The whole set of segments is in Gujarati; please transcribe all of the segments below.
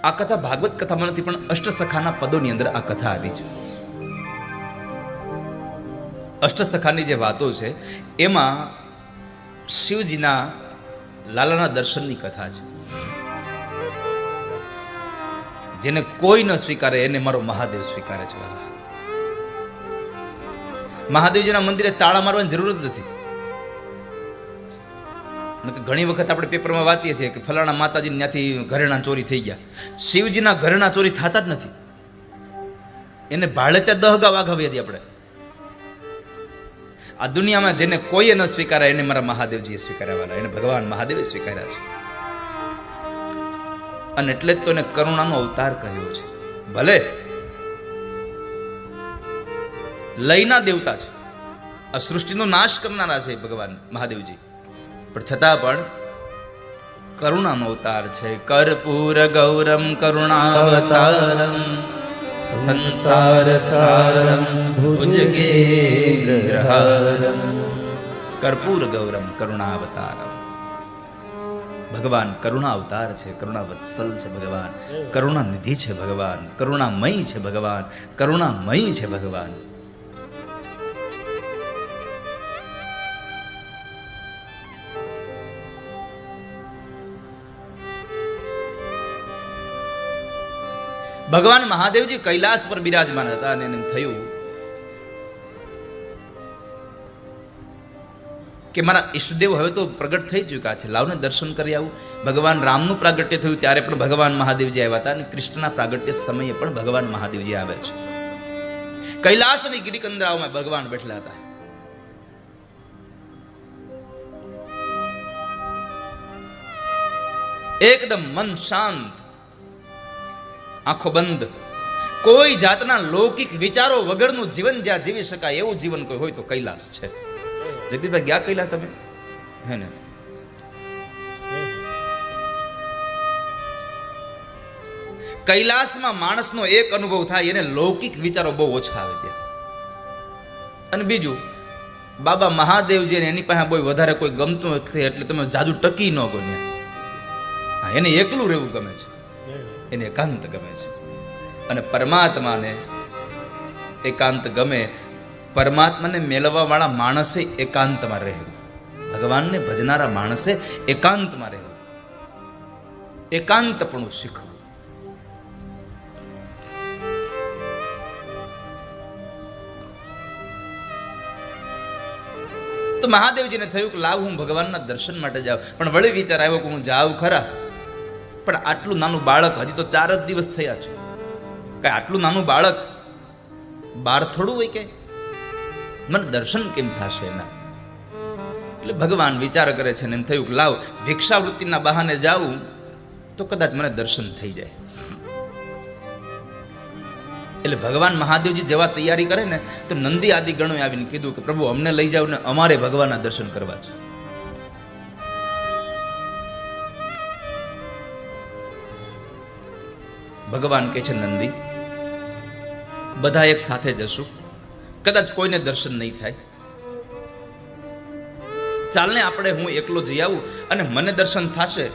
આ કથા ભાગવત કથામાં નથી, પણ અષ્ટસખાના પદોની અંદર આ કથા આવી છે. અષ્ટસખાની જે વાતો છે એમાં શિવજીના લાલાના દર્શનની કથા છે. જેને કોઈ ન સ્વીકારે એને મારો મહાદેવ સ્વીકારે છે. મહાદેવજીના મંદિરે તાળા મારવાની જરૂર જ નથી. ઘણી વખત આપણે પેપરમાં વાંચીએ છીએ કે ફલાણા માતાજી ત્યાંથી ઘરેણા ચોરી થઈ ગયા. શિવજીના ઘરેણા ચોરી થતા જ નથી. એને ભાડે ત્યાં દહગા વાઘાવી હતી આપણે. આ દુનિયામાં જેને કોઈએ ન સ્વીકાર્યા એને મારા મહાદેવજીએ સ્વીકાર્યા, એને ભગવાન મહાદેવે સ્વીકાર્યા છે. અને એટલે જ તો એને કરુણાનો અવતાર કહ્યો છે. ભલે લયના દેવતા છે, આ સૃષ્ટિનો નાશ કરનારા છે ભગવાન મહાદેવજી, પણ છતાં પણ કરુણાનો અવતાર છે. કર્પૂર ગૌરમ કરુણાવતારમ સંસાર સારમ ભુજગેન્દ્રહારમ. કર્પૂર ગૌરમ કરુણાવતારમ. ભગવાન કરુણા અવતાર છે, કરુણા વત્સલ છે ભગવાન, કરુણા નિધિ છે ભગવાન, કરુણામય છે ભગવાન, કરુણામય છે ભગવાન. ભગવાન મહાદેવજી કૈલાસ પર બિરાજમાન હતા અને એમ થયું કે મારા ઈષ્ટદેવ હવે તો પ્રગટ થઈ ચૂક્યા છે, લાવને દર્શન કરી આવું. ભગવાન રામનું પ્રાગટ્ય થયું ત્યારે પણ ભગવાન મહાદેવજી આવ્યા હતા, અને કૃષ્ણના પ્રાગટ્ય સમયે પણ ભગવાન મહાદેવજી આવે છે. કૈલાસની ગિરિકંદરાઓમાં ભગવાન બેઠેલા હતા. એકદમ મન શાંત, આંખો બંધ, કોઈ જાતના લૌકિક વિચારો વગરનું જીવન જ્યાં જીવી શકાય એવું જીવન કોઈ હોય તો કૈલાસ છે. જગદીશભાઈ ગયા કૈલાસ તમે? હે ને? કૈલાસમાં માણસનો એક અનુભવ થાય, એને લૌકિક વિચારો બહુ ઓછા આવે ત્યાં. અને બીજું, બાબા મહાદેવજી એની પાસે બહુ વધારે કોઈ ગમતું નથી, એટલે તમે જાજુ ટકી ન ગો. એને એકલું રહેવું ગમે છે, એને એકાંત ગમે છે. અને પરમાત્માને એકાંત ગમે. પરમાત્માને મેળવવા વાળા માણસે એકાંતમાં રહેવું, ભગવાનને ભજનારા માણસે એકાંતમાં રહેવું, એકાંતપણું શીખવું. તો મહાદેવજીને થયું કે લાવ હું ભગવાનના દર્શન માટે જાઉં. પણ વળી વિચાર આવ્યો કે હું જાઉં ખરા, પણ આટલું નાનું બાળક, હજી તો 4 જ દિવસ થયા છે, કઈ આટલું નાનું બાળક બાર થોડું હોય કે મને દર્શન કેમ થશે એના? એટલે ભગવાન વિચાર કરે છે ને એમ થયું કે લાવ ભિક્ષાવૃત્તિના બહાને જાઉં તો કદાચ મને દર્શન થઈ જાય. એટલે ભગવાન મહાદેવજી જેવા તૈયારી કરે ને તો નંદી આદિ ગણોએ આવીને કીધું કે પ્રભુ અમને લઈ જાવ ને, અમારે ભગવાનના દર્શન કરવા છે. ભગવાન કહે છે નંદી, બધા એક સાથે જશું, કદાચ કોઈને દર્શન નહીં થાય, ચાલને આપણે હું એકલો જઈ આવું, અને મને દર્શન થશે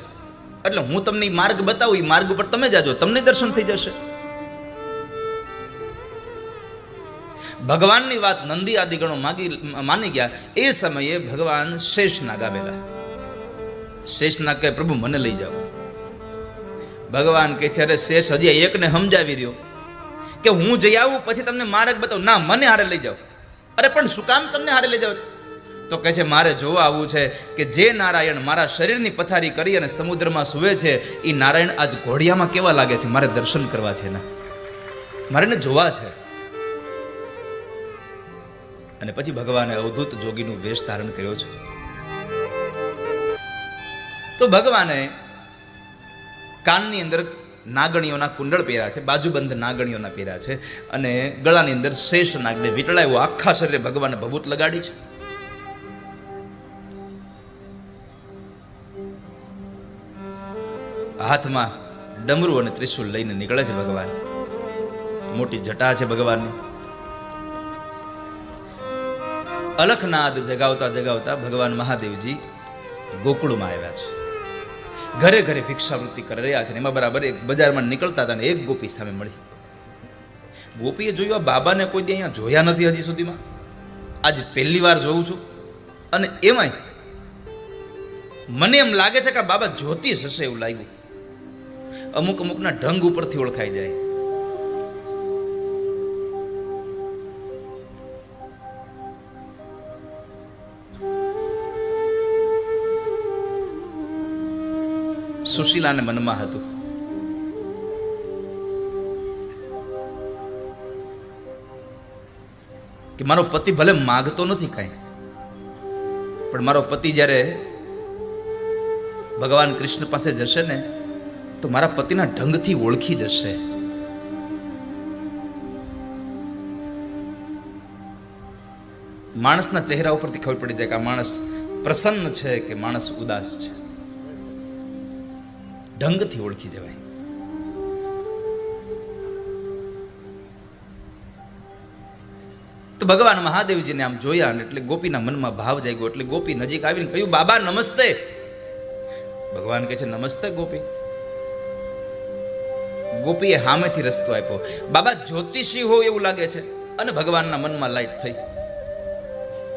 એટલે હું તમને માર્ગ બતાવું, એ માર્ગ ઉપર તમે જાજો, તમને દર્શન થઈ જશે. ભગવાનની વાત નંદી આદિગણો માની ગયા. એ સમયે ભગવાન શેષનાગ આવેલા. શેષનાગ કહે પ્રભુ મને લઈ જાઓ. ભગવાન કહે છે અરે શેષ હજી એકને સમજાવી દો કે હું જઈ આવું પછી તમને માર્ગ બતાવું. ના, મને હારે લઈ જાઓ. અરે પણ શું કામ તમને હારે લઈ જાઓ? તો કહે છે મારે જોવા આવવું છે કે જે નારાયણ મારા શરીરની પથારી કરી અને સમુદ્રમાં સૂવે છે એ નારાયણ આજ ઘોડિયામાં કેવા લાગે છે, મારે દર્શન કરવા છે એના, મારે એને જોવા છે. અને પછી ભગવાને અવધૂત જોગીનું વેશ ધારણ કર્યો છે. તો ભગવાને કાનની અંદર નાગણીઓના કુંડળ પહેર્યા છે, બાજુબંધ નાગણીઓના પહેર્યા છે, અને ગળાની અંદર શેષ નાગને વીંટળાયો. આખા શરીરે ભગવાને ભભૂત લગાડી છે. હાથમાં ડમરું અને ત્રિશુલ લઈને નીકળે છે ભગવાન. મોટી જટા છે ભગવાનની. અલખનાદ જગાવતા જગાવતા ભગવાન મહાદેવજી ગોકુળમાં આવ્યા છે. ઘરે ઘરે ભિક્ષાવૃત્તિ કરી રહ્યા છે. એમાં બરાબર એક બજારમાં નીકળતા હતા ને એક ગોપી સામે મળી. ગોપીએ જોયું આ બાબાને કોઈ દી અહીંયા જોયા નથી હજી સુધીમાં, આજે પહેલી વાર જોઉં છું. અને એમાંય મને એમ લાગે છે કે આ બાબા જ્યોતિષ હશે એવું લાગ્યું. અમુક અમુકના ઢંગ ઉપરથી ઓળખાઈ જાય. સુશીલાને મનમાં હતું કે મારો પતિ ભલે માગતો નથી કાંઈ, પણ મારો પતિ જ્યારે ભગવાન કૃષ્ણ પાસે જશે ને તો મારા પતિના ઢંગથી ઓળખી જશે. માણસના ચહેરા ઉપરથી ખબર પડી જાય કે આ માણસ પ્રસન્ન છે કે માણસ ઉદાસ છે. ઢંગથી ઓળખી જવાય. તો ભગવાન મહાદેવજીને આમ જોયા ને એટલે ગોપીના મનમાં ભાવ જાગ્યો. એટલે ગોપી નજીક આવીને કહ્યું, બાબા નમસ્તે. ભગવાન કહે છે, નમસ્તે ગોપી. ગોપીએ સામેથી રસ્તો આપ્યો. બાબા જ્યોતિષી હોય એવું લાગે છે. અને ભગવાનના મનમાં લાઈટ થઈ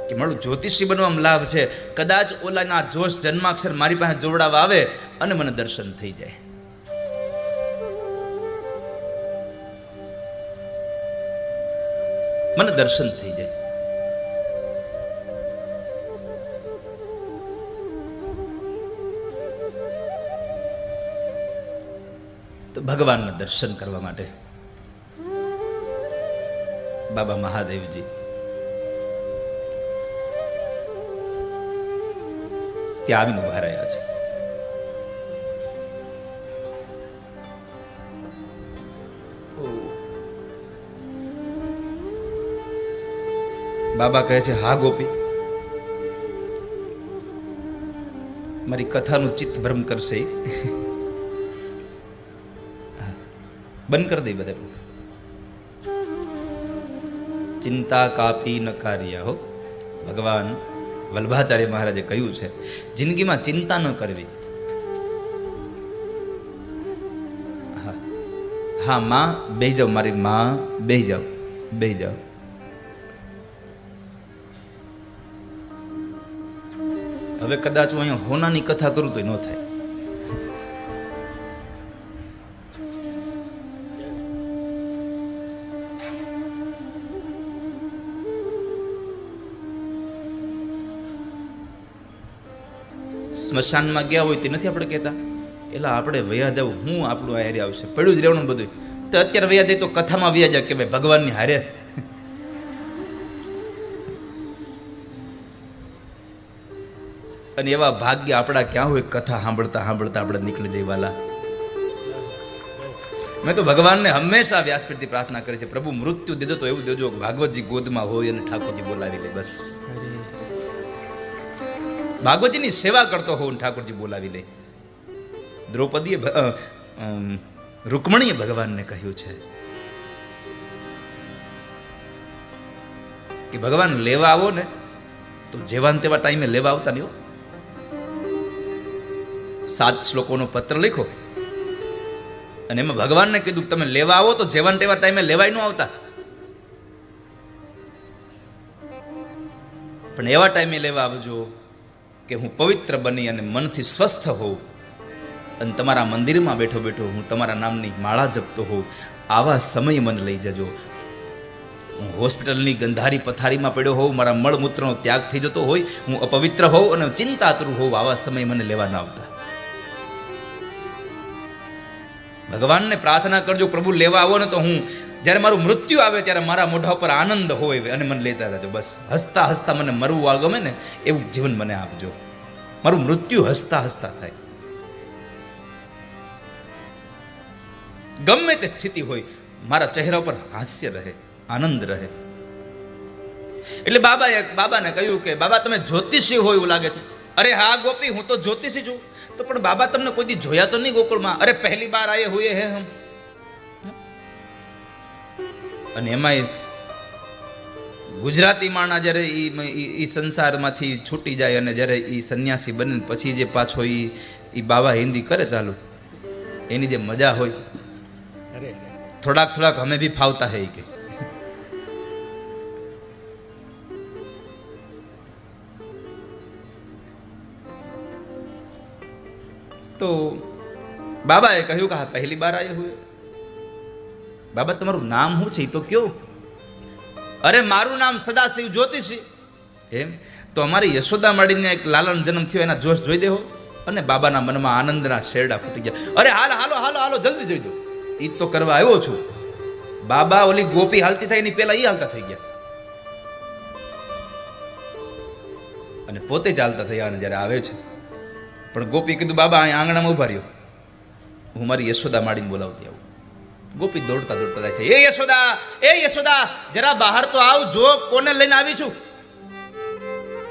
કે મારું જ્યોતિષી બનવામાં લાભ છે. કદાચ ઓલાના જોશ જન્માક્ષર મારી પાસે જોવડાવવા આવે અને મને દર્શન થઈ જાય. મને દર્શન થઈ જાય. તો ભગવાનના દર્શન કરવા માટે બાબા મહાદેવજી ત્યાં આવીને ઉભા રહ્યા છે. બાબા કહે છે, હા ગોપી, મારી કથાનું ચિત્ત ભ્રમ કરશે. બંધ કરી દઈ બધા. ચિંતા કાપી ન કાર્ય હો. ભગવાન વલ્ભાચાર્ય મહારાજે કહ્યું છે જિંદગીમાં ચિંતા ન કરવી. હા હા માં બેહી જાઓ, મારી માં બેહી જાઓ, બેહી જાઓ. હવે કદાચ હું અહીંયા હોનાની કથા કરું તો ન થાય. સ્મશાનમાં ગયા હોય તે નથી આપણે કહેતા, એટલે આપણે વયા જવું, હું આપણું હારે આવશે, પડ્યું જ રહેવાનું બધું. તો અત્યારે વયા જાય તો કથામાં વયા જાય કે ભાઈ ભગવાનની હારે. અને એવા ભાગ્ય આપણા ક્યાં હોય, કથા સાંભળતા સાંભળતા આપણે નીકળી જઈ વાલા. મેં તો ભગવાનને હંમેશા વ્યાસપીઠથી પ્રાર્થના કરી છે, પ્રભુ મૃત્યુ દેજો તો એવું દેજો ભાગવતજી ગોદમાં હોય અને ઠાકોરજી બોલાવી લે. બસ ભાગવતજીની સેવા કરતો હોઉં, ઠાકોરજી બોલાવી લે. દ્રૌપદીએ રૂકમણીએ ભગવાનને કહ્યું છે કે ભગવાન લેવા આવો ને તો જેવાન તેવા ટાઈમે લેવા આવતા નહીં. 7 શ્લોકોનો પત્ર લખો અને એમાં ભગવાનને કીધું તમે લેવા આવો તો જેવાન તેવા ટાઈમે લેવાય ન આવતા, પણ એવા ટાઈમે લેવા આવજો કે હું પવિત્ર બની અને મનથી સ્વસ્થ હોઉં અને તમારા મંદિરમાં બેઠો બેઠો હું તમારા નામની માળા જપતો હોઉં. આવા સમય મને લઈ જજો. હું હોસ્પિટલની ગંધારી પથારીમાં પડ્યો હોઉં, મારા મળમૂત્રનો ત્યાગ થઈ જતો હોય, હું અપવિત્ર હોઉં અને ચિંતાતુર હોઉં, આવા સમય મને લેવા ન આવતા. ભગવાનને પ્રાર્થના કરજો, પ્રભુ લેવા આવો ને તો હું જ્યારે મારું મૃત્યુ આવે ત્યારે મારા મોઢા ઉપર આનંદ હોય અને મને લેતા જજો. બસ હસતા હસતા મને મરવું આ ગમે ને એવું જીવન મને આપજો. મારું મૃત્યુ હસતા હસતા થાય. ગમે તે સ્થિતિ હોય મારા ચહેરા ઉપર હાસ્ય રહે, આનંદ રહે. એટલે બાબાને કહ્યું કે બાબા તમે જ્યોતિષી હોય એવું લાગે છે. અરે હા ગોપી, હું તો જ્યોતિષી છું. તો પણ બાબા તમને કોઈ દી જોયા તો નહીં ગોકુળમાં? અરે પહેલી બાર આયે હુએ હે હમ. અને એમાંય ગુજરાતી માણા જ્યારે એ સંસારમાંથી છૂટી જાય અને જ્યારે એ સંન્યાસી બને પછી જે પાછો એ બાવા હિન્દી કરે ચાલુ, એની જે મજા હોય, થોડાક અમે ભી ફાવતા હે કે તો બાબાએ કહ્યું કે હા પહેલી બાર આયે હુએ. બાબા તમારું નામ શું છે એ તો કયો? અરે મારું નામ સદાશિવ જ્યોતિષી. એમ તો અમારી યશોદા માડીને એક લાલન જન્મ થયો, એના જોશ જોઈ દેવો. અને બાબાના મનમાં આનંદના શેરડા ફૂટી ગયા. અરે હાલો જલ્દી જોઈ દો. એ તો કરવા આવ્યો છું. બાબા ઓલી ગોપી હાલતી થાય એની પેલા એ હાલતા થઈ ગયા અને પોતે ચાલતા થયા. અને જ્યારે આવે છે પણ ગોપી કીધું બાબા અહીં આંગણામાં ઉભા રહ્યો, હું મારી યશોદા માડીને બોલાવતી આવું. ગોપી દોડતા જાય છે. એ યશોદા જરા બહાર તો આવ, જો કોને લઈને આવી છું.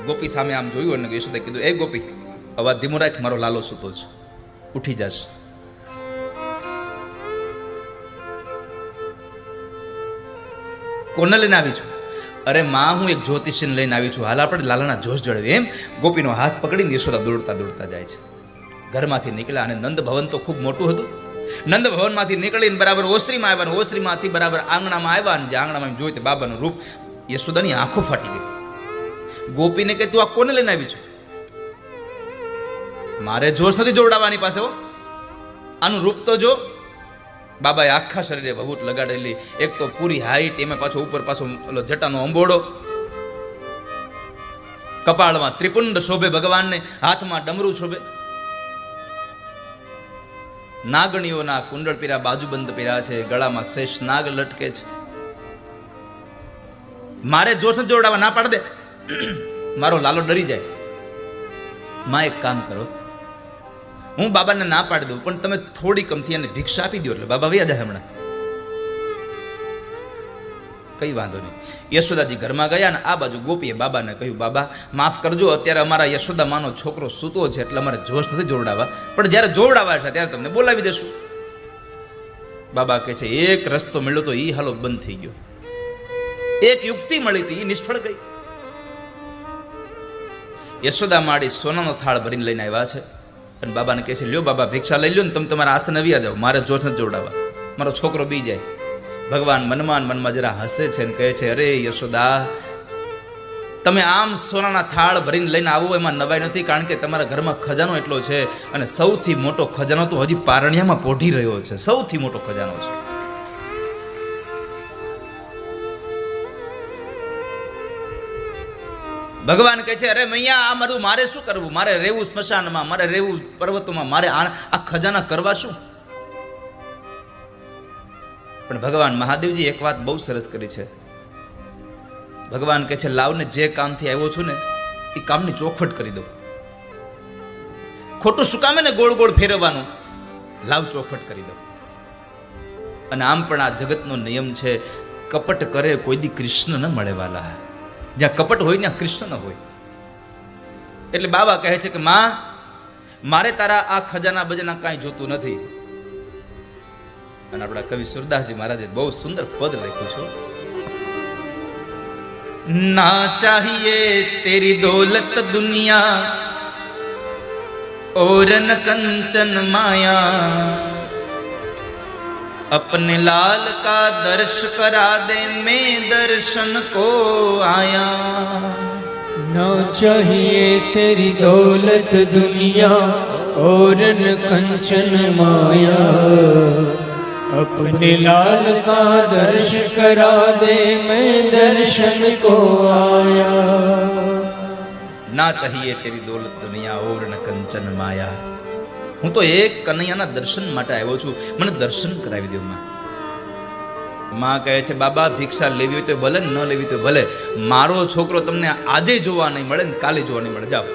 ગોપી સામે આમ જોયું અને યશોદા કીધું, એ ગોપી અવાજ ધીમો રાખ, મારો લાલો સૂતો છે, ઉઠી જશે. કોને લઈને આવી છું? અરે માં હું એક જ્યોતિષીને લઈને આવી છું, હાલ આપણે લાલાના જોશ જળવી. એમ ગોપીનો હાથ પકડીને યશોદા દોડતા જાય છે. ઘરમાંથી નીકળ્યા અને નંદ ભવન તો ખૂબ મોટું હતું. નંદ ભવનમાંથી નીકળીને બરાબર ઓસરીમાં આવ્યા અને ઓસરીમાંથી બરાબર આંગણામાં આવ્યા. અને જે આંગણામાં જોયું તે બાબાનું રૂપ, યશોદાની આંખો ફાટી ગઈ. ગોપીને કે તું આ કોને લઈને આવી છું? મારે જોશ નથી જોડાવાની પાસે, હો આનું રૂપ તો જો. બાબાએ આખા શરીરે ભભૂત લગાડેલી, એક તો પૂરી હાઈટ, એમાં પાછો ઉપર પાછો જટાનો અંબોડો, કપાળમાં ત્રિપુંડ શોભે ભગવાનને, હાથમાં ડમરું શોભે, નાગણીઓના કુંડળ પીરા, બાજુબંધ પીરા છે, ગળામાં શેષ નાગ લટકે છે. મારે જોશ નથી જોડાવા, ના પાડ દે, મારો લાલો ડરી જાય. માં એક કામ કરો, હું બાબાને ના પાડી દઉં, પણ તમે થોડી કમથી એને ભિક્ષા આપી દો એટલે બાબા વયા જાય હમણાં. કઈ વાંધો નહીં. યશોદાજી ઘરમાં ગયા ને આ બાજુ ગોપીએ બાબાને કહ્યું, બાબા માફ કરજો, અત્યારે અમારા યશોદા માનો છોકરો સૂતો છે એટલે અમારે જોશ નથી જોડાવા, પણ જ્યારે જોડાવા છે ત્યારે તમને બોલાવી દેશું. બાબા કહે છે એક રસ્તો મળ્યો તો એ હાલો બંધ થઈ ગયો, એક યુક્તિ મળી હતી એ નિષ્ફળ ગઈ. યશોદા માડી સોનાનો થાળ ભરીને લઈને આવ્યા છે અને બાબાને કહે છે, લ્યો બાબા ભિક્ષા લઈ લ્યો ને તમે તમારા આસન આવ્યા જાઓ, મારે જોશ નથી જોડાવા, મારો છોકરો બી જાય. ભગવાન મનમાં જરા હસે છે અને કહે છે, અરે યશોદા તમે આમ સોનાના થાળ ભરીને લઈને આવો એમાં નવાઈ નથી, કારણ કે તમારા ઘરમાં ખજાનો એટલો છે અને સૌથી મોટો ખજાનો તો હજી પારણિયામાં પોઢી રહ્યો છે, સૌથી મોટો ખજાનો છે. ભગવાન કહે છે, અરે મૈયા આ મારું મારે શું કરવું, મારે રહેવું સ્મશાનમાં, મારે રહેવું પર્વતોમાં, મારે આ ખજાના કરવા શું? પણ ભગવાન મહાદેવજી એક વાત બહુ સરસ કરી છે. ભગવાન કહે છે, લાવને જે કામથી આવ્યો છું ને એ કામની ચોખવટ કરી દો. ખોટું શું કામે ને ગોળ ગોળ ફેરવવાનું, લાવ ચોખવટ કરી દો. અને આમ પણ આ જગતનો નિયમ છે, કપટ કરે કોઈ દી કૃષ્ણ ન મળે વાલા. જ્યાં કપટ હોય ત્યાં કૃષ્ણ ન હોય. એટલે બાબા કહે છે કે માં મારે તારા આ ખજાના બજાના કાંઈ જોતું નથી. અને આપણા કવિ સુરદાસજી મહારાજે બહુ સુંદર પદ લખ્યું છે, ના ચાહિએ તેરી દોલત દુનિયા और न कंचन माया, अपने लाल का दर्श करा दे मैं दर्शन को आया. न चाहिए तेरी दौलत दुनिया और न कंचन माया, अपने लाल का दर्श करा दे मैं दर्शन को आया. ના ચાહીએ તેરી દોલત દુનિયા ઓર ન કંચન માયા. હું તો એક કનૈયાના દર્શન માટે આવ્યો છું, મને દર્શન કરાવી દો માં. માં કહે છે, બાબા ભિક્ષા લેવી હોય તો ભલે, ન લેવી તો ભલે, મારો છોકરો તમને આજે જોવા નહીં મળે ને કાલે જોવા નહીં મળે, જાઓ.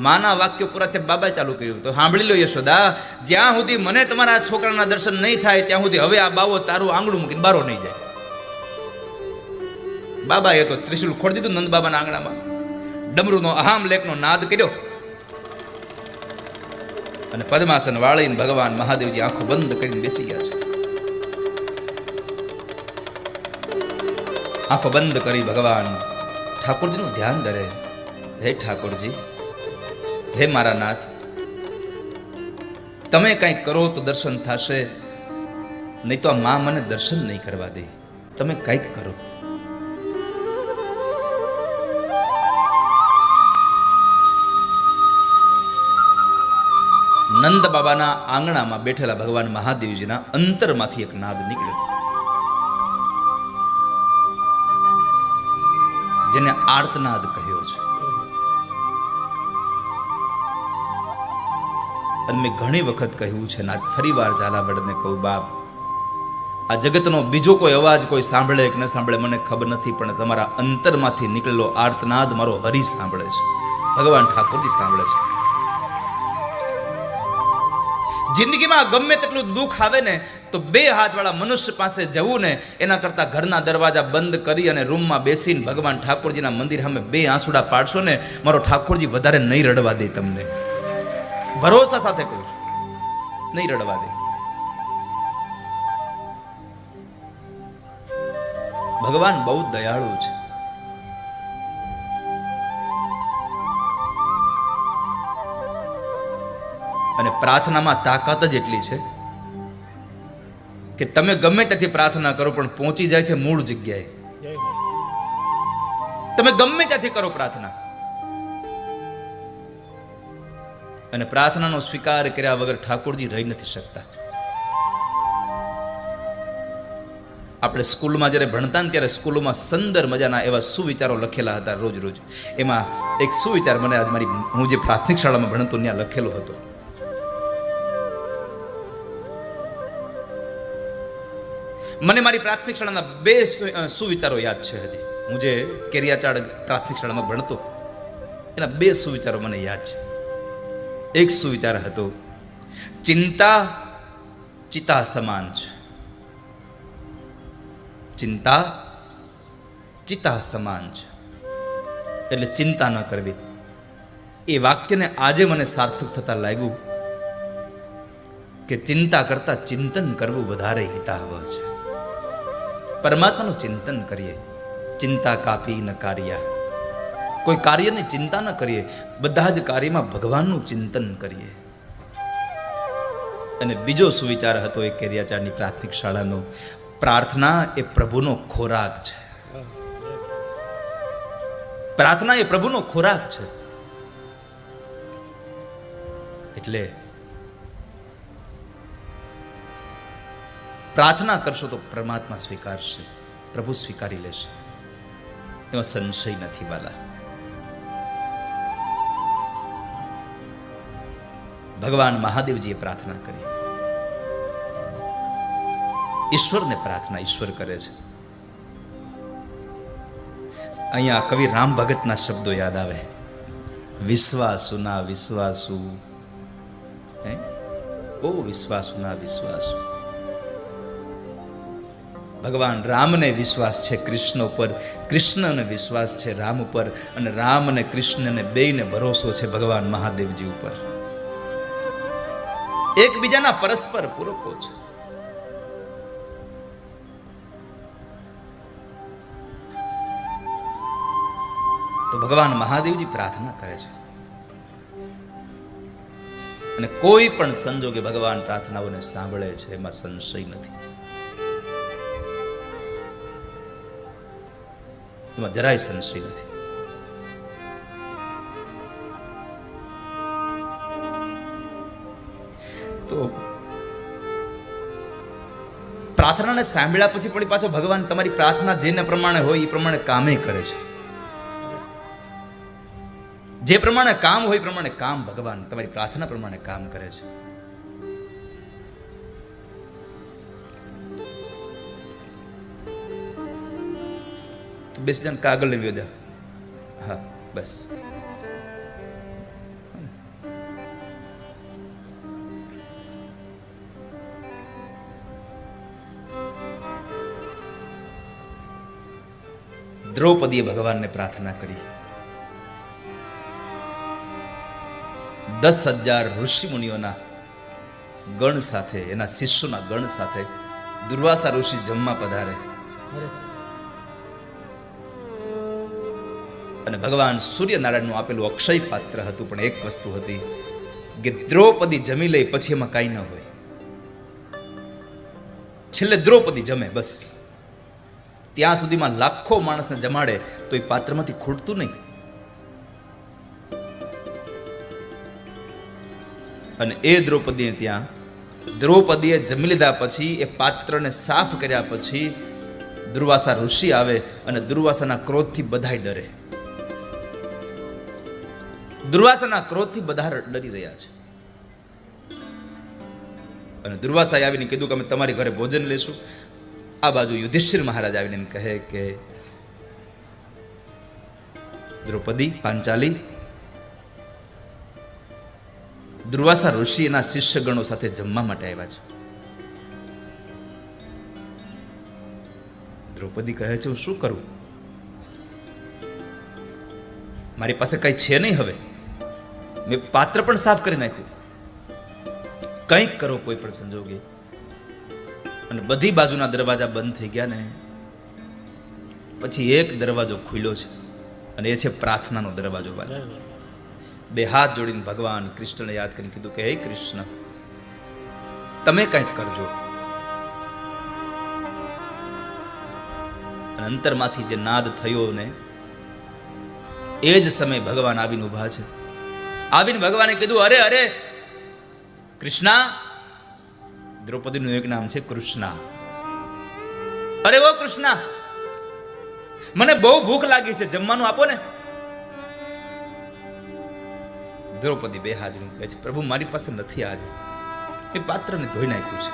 માના વાક્યો પૂરા થયા, બાબાએ ચાલુ કર્યું, તો સાંભળી લો યશોદા, જ્યાં સુધી મને તમારા છોકરાના દર્શન નહીં થાય ત્યાં સુધી હવે આ બાવો તારું આંગળું મૂકીને બારો નહીં જાય. બાબાએ તો ત્રિશુલ ખોડી દીધું નંદ બાબાના આંગણામાં, ડમરૂનો અહામ લેખનો નાદ કર્યો અને પદ્માસન વાળીને ભગવાન મહાદેવજી આંખો બંધ કરીને બેસી ગયા છે. આંખો બંધ કરી ભગવાન ઠાકોરજીનું ધ્યાન ધરે. હે ઠાકોરજી, હે મારા નાથ, તમે કંઈક કરો તો દર્શન થશે, નહીં તો આ મા મને દર્શન નહીં કરવા દે. તમે કંઈક કરો. નંદ બાબાના આંગણામાં બેઠેલા ભગવાન મહાદેવજીના અંતરમાંથી એક નાદ નીકળ્યો, જેને આર્તનાદ કહ્યો છે. અને મેં ઘણી વખત કહ્યું છે, ને ફરી વાર ઝાલાવાડને કહું, બાપ, આ જગતનો બીજો કોઈ અવાજ કોઈ સાંભળે કે ન સાંભળે મને ખબર નથી, પણ તમારા અંતરમાંથી નીકળેલો આર્તનાદ મારો હરિ સાંભળે છે, ભગવાન ઠાકોરજી સાંભળે છે. જિંદગીમાં ગમે તેટલું દુઃખ આવે ને તો બે હાથવાળા મનુષ્ય પાસે જવું ને એના કરતા ઘરના દરવાજા બંધ કરી અને રૂમમાં બેસીને ભગવાન ઠાકોરજીના મંદિર સામે બે આંસુડા પાડશો ને, મારો ઠાકોરજી વધારે નહીં રડવા દે તમને. ભરોસા સાથે કહું છું, નહીં રડવા દે. ભગવાન બહુ દયાળુ છે. અને પ્રાર્થનામાં તાકાત જ એટલી છે કે તમે ગમે ત્યાંથી પ્રાર્થના કરો પણ પહોંચી જાય છે મૂળ જગ્યાએ. તમે ગમે ત્યાંથી કરો પ્રાર્થના, અને પ્રાર્થનાનો સ્વીકાર કર્યા વગર ઠાકોરજી રહી નથી શકતા. આપણે સ્કૂલમાં જ્યારે ભણતા ને ત્યારે સ્કૂલોમાં સુંદર મજાના એવા સુવિચારો લખેલા હતા રોજ રોજ. એમાં એક સુવિચાર મને આજ હું જે પ્રાથમિક શાળામાં ભણતો ત્યાં લખેલો હતો. મને મારી પ્રાથમિક શાળાના બે સુવિચારો યાદ છે હજી. હું જે કેરિયાચાડ પ્રાથમિક શાળામાં ભણતો એના બે સુવિચારો મને યાદ છે. એક સુવિચાર હતો, ચિંતા ચિતા સમાન છે. ચિંતા ચિતા સમાન છે, એટલે ચિંતા ન કરવી. એ વાક્યને આજે મને સાર્થક થતા લાગ્યું કે ચિંતા કરતા ચિંતન કરવું વધારે હિતાવહ છે. પરમાત્માનું ચિંતન કરીએ. ચિંતા કાપી ન કાર્યા, કોઈ કાર્યની ચિંતા ન કરીએ, બધા જ કાર્યમાં ભગવાનનું ચિંતન કરીએ. અને બીજો સુવિચાર હતો એ કેરિયાચારની પ્રાથમિક શાળાનો, પ્રાર્થના એ પ્રભુનો ખોરાક છે. પ્રાર્થના એ પ્રભુનો ખોરાક છે. એટલે પ્રાર્થના કરશો તો પરમાત્મા સ્વીકારશે, પ્રભુ સ્વીકારી લેશે, એમાં સંશય નથી વાલા. ભગવાન મહાદેવજીએ પ્રાર્થના કરી. ઈશ્વરને પ્રાર્થના ઈશ્વર કરે છે. અહીંયા કવિ રામ ભગતના શબ્દો યાદ આવે, વિશ્વાસુ ના વિશ્વાસુ, ઓ વિશ્વાસુ ના વિશ્વાસુ. ભગવાન રામને વિશ્વાસ છે કૃષ્ણ ઉપર, કૃષ્ણને વિશ્વાસ છે રામ ઉપર, અને રામ અને કૃષ્ણને બેયને ભરોસો છે ભગવાન મહાદેવજી ઉપર. એકબીજાના પરસ્પર પૂરકો છે. તો ભગવાન મહાદેવજી પ્રાર્થના કરે છે, અને કોઈ પણ સંજોગે ભગવાન પ્રાર્થનાઓને સાંભળે છે, એમાં સંશય નથી, એમાં જરાય સંશય નથી. તો પ્રાર્થનાને સાંભળ્યા પછી પણ પાછો ભગવાન તમારી પ્રાર્થના જેને પ્રમાણે હોય એ પ્રમાણે કામે કરે છે. જે પ્રમાણે કામ હોય એ પ્રમાણે કામ ભગવાન તમારી પ્રાર્થના પ્રમાણે કામ કરે છે. તો બેસ જણ કાગળ લઈ જા. હા બસ. દ્રૌપદીએ ભગવાનને પ્રાર્થના કરી. 10,000 ઋષિ મુનિઓના ગણ સાથે, એના શિષ્યોના ગણ સાથે દુર્વાસા ઋષિ જમવા પધારે. અને ભગવાન સૂર્યનારાયણનું આપેલું અક્ષય પાત્ર હતું, પણ એક વસ્તુ હતી કે દ્રૌપદી જમી લે પછી એમાં કાંઈ ન હોય. છેલ્લે દ્રૌપદી જમે બસ. ત્યાં સુધીમાં લાખો માણસને જમાડે તો એ પાત્રમાંથી ખૂટતું નહીં. અને એ દ્રૌપદીને ત્યાં દ્રૌપદીએ જમી લીધા પછી એ પાત્રને સાફ કર્યા પછી દુર્વાસા ઋષિ આવે અને દુર્વાસાના ક્રોધથી બધાય ડરે. દુર્વાસાના ક્રોધથી બધા ડરી રહ્યા છે. અને દુર્વાસાએ આવીને કીધું કે અમે તમારી ઘરે ભોજન લેશું. આ બાજુ યુધિષ્ઠિર મહારાજ આવીને એમ કહે કે દ્રૌપદી, પાંચાલી, દુર્વાસા ઋષિ એના શિષ્યગણો સાથે જમવા માટે આવ્યા છે. દ્રૌપદી કહે છે, હું શું કરું? મારી પાસે કઈ છે નહીં. હવે મેં પાત્ર પણ સાફ કરી નાખ્યું. કંઈક કરો કોઈ પણ સંજોગે. અને બધી બાજુના દરવાજા બંધ થઈ ગયા ને પછી એક દરવાજો ખુલ્યો છે, અને એ છે પ્રાર્થનાનો દરવાજો. બે હાથ જોડીને ભગવાન કૃષ્ણને યાદ કરીને કીધું કે હે કૃષ્ણ, તમે કંઈક કરજો. અને અંતરમાંથી જે નાદ થયો ને એ જ સમયે ભગવાન આવીને ઉભા છે. આવીને ભગવાને કીધું, અરે અરે કૃષ્ણા. દ્રૌપદીનું એક નામ છે કૃષ્ણા. અરે ઓ કૃષ્ણા, મને બહુ ભૂખ લાગી છે, જમવાનું આપો ને. દ્રૌપદી બે હાથ જોડીને કહે છે, પ્રભુ મારી પાસે નથી આજે, એ પાત્રને ધોઈ નાખ્યું છે.